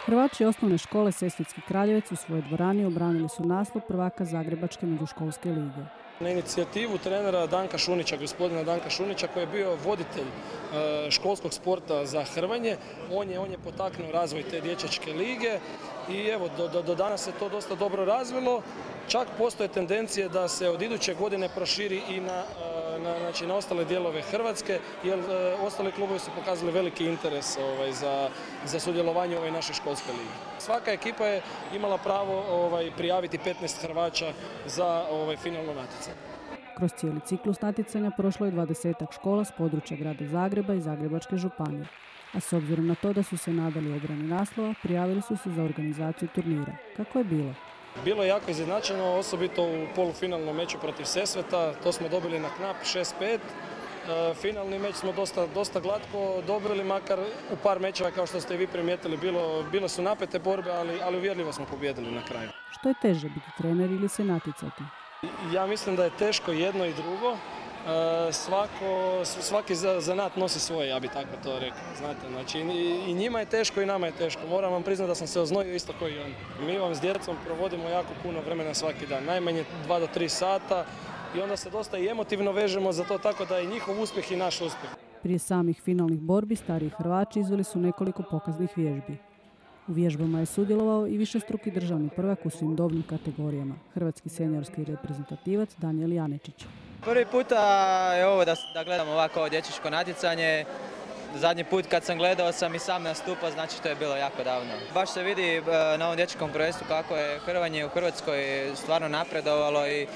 Hrvači osnovne škole Sesvetski Kraljevec u svojoj dvorani obranili su naslov prvaka Zagrebačke međuškolske lige. Na inicijativu trenera Danka Šunića, gospodina Danka Šunića, koji je bio voditelj školskog sporta za Hrvanje, on je potaknuo razvoj te dječačke lige i evo, do danas se to dosta dobro razvilo. Čak postoje tendencije da se od iduće godine proširi i na ostale dijelove Hrvatske, jer ostali klubovi su pokazali veliki interes za sudjelovanje u ovoj našoj školskoj ligi. Svaka ekipa je imala pravo prijaviti 15 Hrvača za finalno natjecanje. Kroz cijeli ciklus natjecanja prošlo je 20 škola s područja grada Zagreba i Zagrebačke županije. A s obzirom na to da su se nadali obrani naslova, prijavili su se za organizaciju turnira. Kako je bilo? Bilo je jako izjednačeno, osobito u polufinalnom meču protiv Sesveta. To smo dobili na knap 6-5. Finalni meč smo dosta glatko dobili, makar u par mečeva, kao što ste i vi primijetili, bile su napete borbe, ali uvjerljivo smo pobijedili na kraju. Što je teže, biti trener ili se natjecati? Ja mislim da je teško jedno i drugo. Svaki zanat nosi svoje, ja bi tako to rekao. Znate, znači, i njima je teško i nama je teško. Moram vam priznati da sam se oznojio isto kao i on. Mi vam s djecom provodimo jako puno vremena svaki dan, najmanje 2 do 3 sata i onda se dosta i emotivno vežemo za to, tako da je njihov uspjeh i naš uspjeh. Prije samih finalnih borbi stariji Hrvači izveli su nekoliko pokaznih vježbi. U vježbama je sudjelovao i višestruki državni prvak u svim dobnim kategorijama, hrvatski seniorski reprezentativac Danijel Janečić. Prvi puta je ovo da gledam ovako dječačko natjecanje. Zadnji put kad sam gledao sam i sam nastupao, znači to je bilo jako davno. Baš se vidi na ovom dječačkom prvenstvu kako je Hrvanje u Hrvatskoj stvarno napredovalo i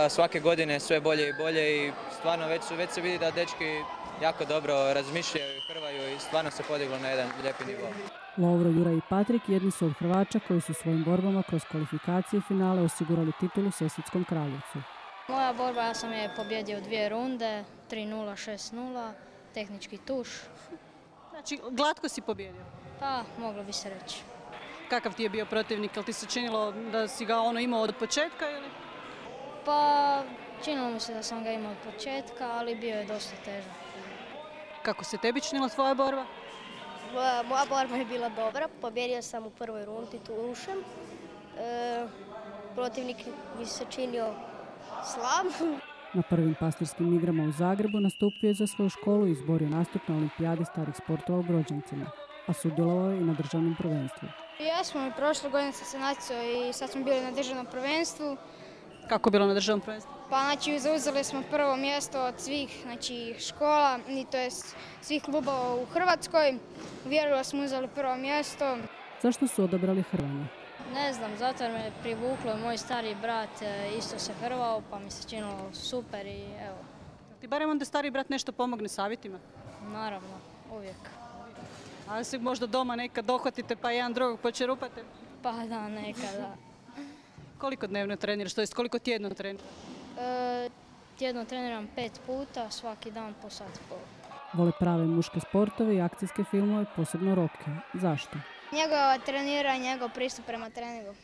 svake godine sve bolje i bolje i stvarno već se vidi da dečki jako dobro razmišljaju i hrvaju i stvarno se podiglo na jedan lijepi nivo. Lovro, Jura i Patrik jedni su od Hrvača koji su svojim borbama kroz kvalifikacije i finale osigurali titulu Sesvetskom Kraljevcu. Moja borba, ja sam je pobjedio 2 runde, 3-0, 6-0, tehnički tuš. Znači, glatko si pobjedio? Pa, moglo bi se reći. Kakav ti je bio protivnik? Jel ti se činilo da si ga imao od početka ili? Pa, činilo mi se da sam ga imao od početka, ali bio je dosta težak. Kako se tebi činila tvoja borba? Moja borba je bila dobra, pobjedio sam u prvoj rundi tušem. Protivnik mi se činio slab. Na prvim pastirskim igrama u Zagrebu nastupio je za svoju školu i izborio nastup na olimpijadi starih sportova u Brođancima, a sudjelovao je i na državnom prvenstvu. Jesmo, prošle godine sam se natjecao i sad smo bili na državnom prvenstvu. Kako je bilo na državnom prvenstvu? Pa znači zauzeli smo prvo mjesto od svih škola, to je svih klubova u Hrvatskoj. Uvjerljivo smo uzeli prvo mjesto. Zašto su odabrali Hrvanje? Ne znam, zato jer me privuklo, moj stari brat isto se hrvao, pa mi se činilo super i evo. Ti barem onda stari brat nešto pomogne savjetima? Naravno, uvijek. A se možda doma nekad dohvatite pa jedan drugog počerupate? Pa da, nekad, da. Koliko dnevno treniraš, to jest koliko tjedno treniraš? Tjedno treniram 5 puta, svaki dan po sat i pol. Vole prave muške sportove i akcijske filmove, posebno Rocky. Zašto? Njegova trenira i njegov pristup prema treningu.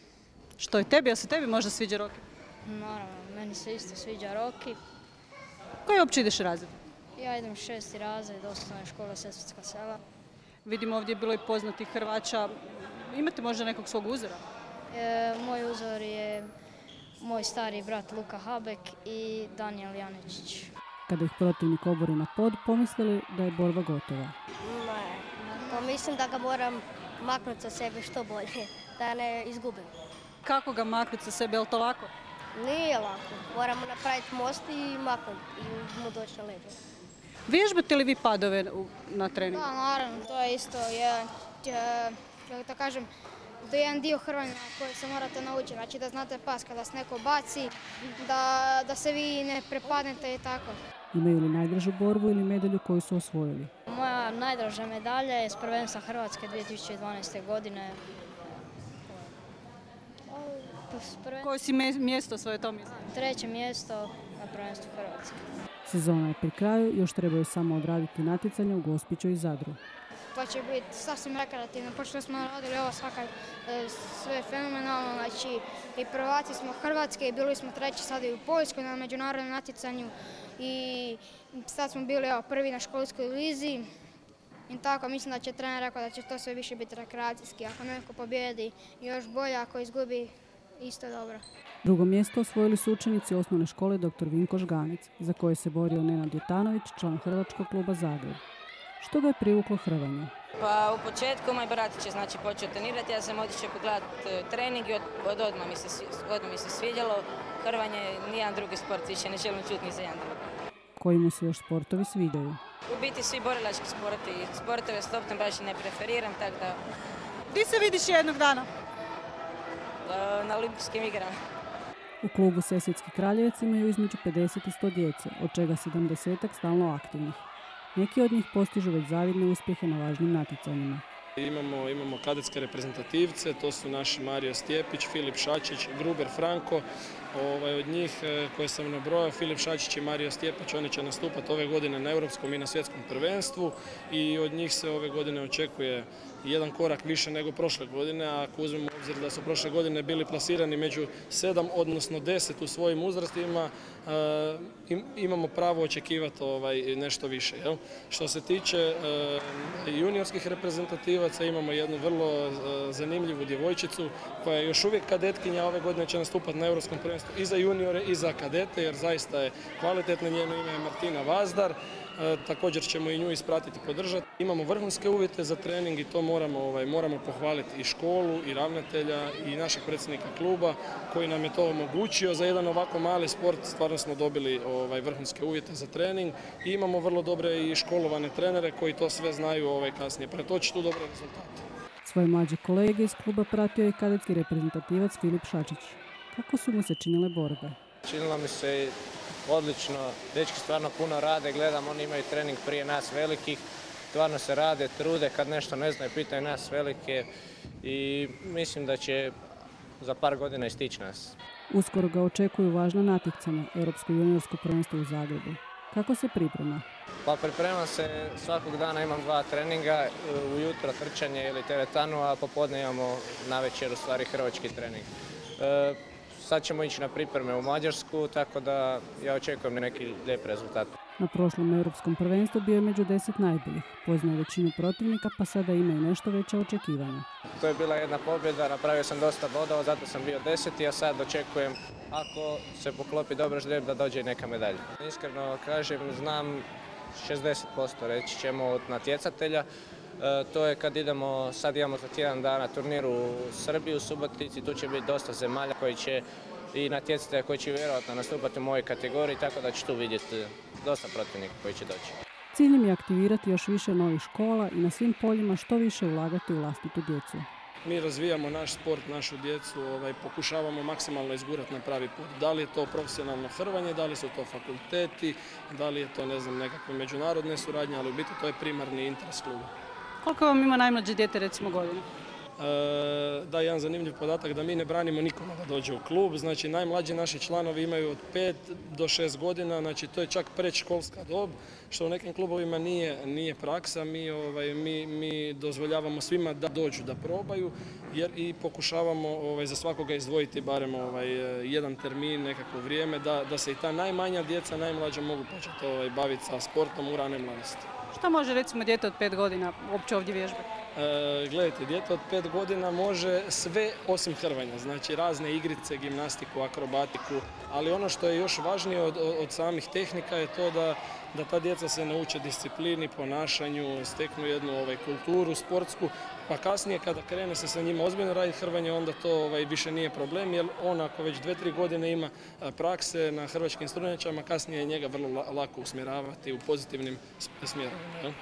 Što je tebi? A se tebi možda sviđa Rocky? Naravno, meni se isto sviđa Rocky. Koji uopće ideš razred? Ja idem 6. razred osnovne škole Sesvetska sela. Vidim ovdje je bilo i poznatih Hrvača. Imate možda nekog svog uzora? Moj uzor je moj stari brat Luka Habek i Danijel Janečić. Kada ih protivnik obori na pod, pomislili da je borba gotova. Ne, pa mislim da ga moram maknuti sa sebe što bolje, da ne izgubim. Kako ga maknuti sa sebe, je li to lako? Nije lako, moramo napraviti most i maknuti i mu doći na leđe. Vježbate li vi padove na treningu? Da, naravno, to je isto jedan dio hrvanja koji se morate naučiti. Znači da znate pas kada se neko baci, da se vi ne prepadnete i tako. Imaju li najdražu borbu ili medalju koju su osvojili? Moja najdraža medalja je s prvenstva Hrvatske 2012. godine. Koje si mjesto svoje to misli? 3. mjesto na prvenstvu Hrvatske. Sezona je pri kraju, još trebaju samo odraditi natjecanja u Gospiću i Zadru. To će biti sasvim rekreativno, pošto smo radili ovo sve fenomenalno, znači i prvaci smo Hrvatske i bili smo 3. sad i u Poljskoj na međunarodnom natjecanju i sad smo bili prvi na školskoj lizi I tako mislim da će trener rekao da će to sve više biti rekreacijski. Ako neko pobjedi još bolje, ako izgubi isto dobro. Drugo mjesto osvojili su učenici osnovne škole dr. Vinko Žganec, za koje se borio Nenad Jutanović, član Hrvačkog kluba Zagreb. Što ga je privuklo hrvanju? Pa u početku moj bratić je počeo trenirati, ja sam otišao pogledati trening i odmah mi se svidjelo. Hrvanje, nijedan drugi sport više ne želim čuti ni za jedan drugi. Koji mu se još sportovi sviđaju? U biti svi borilački sportove s loptom baš ne preferiram, tako da... Di se vidiš jednog dana? Na olimpijskim igrama. U klubu Sesvetski Kraljevec imaju između 50 i 100 djece, od čega 70-ak stalno aktivnih. Neki od njih postižu već zavidne uspjehe na važnim natjecanjima. Imamo kadetske reprezentativce, to su naši Mario Stjepić, Filip Šačić, Gruber Franko. Od njih koje sam nabrojao, Filip Šačić i Mario Stjepić, oni će nastupati ove godine na Europskom i na Svjetskom prvenstvu i od njih se ove godine očekuje jedan korak više nego prošle godine, a ako uzmemo u obzir da su prošle godine bili plasirani među 7, odnosno 10 u svojim uzrastima, imamo pravo očekivati nešto više. Jel? Što se tiče juniorskih reprezentativaca, imamo jednu vrlo zanimljivu djevojčicu koja je još uvijek kadetkinja, ove godine će nastupati na Europskom prvenstvu i za juniore i za kadete, jer zaista je kvalitetna. Njeno ime je Martina Vazdar. Također ćemo i nju ispratiti i podržati. Imamo vrhunske uvjete za trening i to moramo pohvaliti i školu i ravnatelja i našeg predsjednika kluba koji nam je to omogućio. Za jedan ovako mali sport stvarno smo dobili vrhunske uvjete za trening i imamo vrlo dobre i školovane trenere koji to sve znaju kasnije pretočiti u dobre rezultate. Svoje mlađe kolege iz kluba pratio je kadetski reprezentativac Filip Šačić. Kako su mu se činile borbe? Činilo mi se odlično, dečki stvarno puno rade, gledam, oni imaju trening prije nas velikih, stvarno se rade, trude, kad nešto ne znaju, pitaju nas velike i mislim da će za par godina i stići nas. Uskoro ga očekuju važna natjecanja, Europsko juniorsko prvenstvo u Zagrebu. Kako se priprema? Pa pripremam se, svakog dana imam 2 treninga, ujutro trčanje ili teretanu, a popodne imamo navečer u stvari hrvački trening. Sad ćemo ići na pripreme u Mađarsku, tako da ja očekujem neki lijep rezultat. Na prošlom europskom prvenstvu bio je među 10 najboljih. Poznaje većinu protivnika, pa sada ima i nešto veće očekivanja. To je bila jedna pobjeda, napravio sam dosta bodova, zato sam bio 10. a sad očekujem, ako se poklopi dobro žlijeb, da dođe i neka medalja. Iskreno kažem, znam 60% reći ćemo od natjecatelja. To je kad sad imamo za tjedan dana turnir u Srbiji, u Subotici, tu će biti dosta zemalja koji će i natjecatelja koji će vjerojatno nastupati u mojoj kategoriji, tako da ću tu vidjeti dosta protivnika koji će doći. Cilj im je aktivirati još više novih škola i na svim poljima što više ulagati u vlastitu djecu. Mi razvijamo naš sport, našu djecu, pokušavamo maksimalno izgurati na pravi put. Da li je to profesionalno hrvanje, da li su to fakulteti, da li je to nekakve međunarodne suradnje, ali u biti to je primarni interes kluba. Koliko vam ima najmlađe dijete, recimo, godina? Da, jedan zanimljiv podatak da mi ne branimo nikome da dođe u klub. Znači, najmlađi naši članovi imaju od 5 do 6 godina, znači to je čak predškolska dob, što u nekim klubovima nije praksa. Mi dozvoljavamo svima da dođu, da probaju, jer i pokušavamo za svakoga izdvojiti barem jedan termin, nekakvo vrijeme, da se i ta najmanja djeca, najmlađa mogu početi baviti sa sportom u rane mladosti. Šta može, recimo, dijete od 5 godina uopće ovdje vježbati? Gledajte, dijete od 5 godina može sve osim hrvanja, znači razne igrice, gimnastiku, akrobatiku, ali ono što je još važnije od samih tehnika je to da ta djeca se nauče disciplini, ponašanju, steknu jednu kulturu sportsku, pa kasnije kada krene se sa njima ozbiljno raditi hrvanje, onda to više nije problem, jer on ako već 2-3 godine ima prakse na hrvačkim strunjačama, kasnije je njega vrlo lako usmjeravati u pozitivnim smjerovima.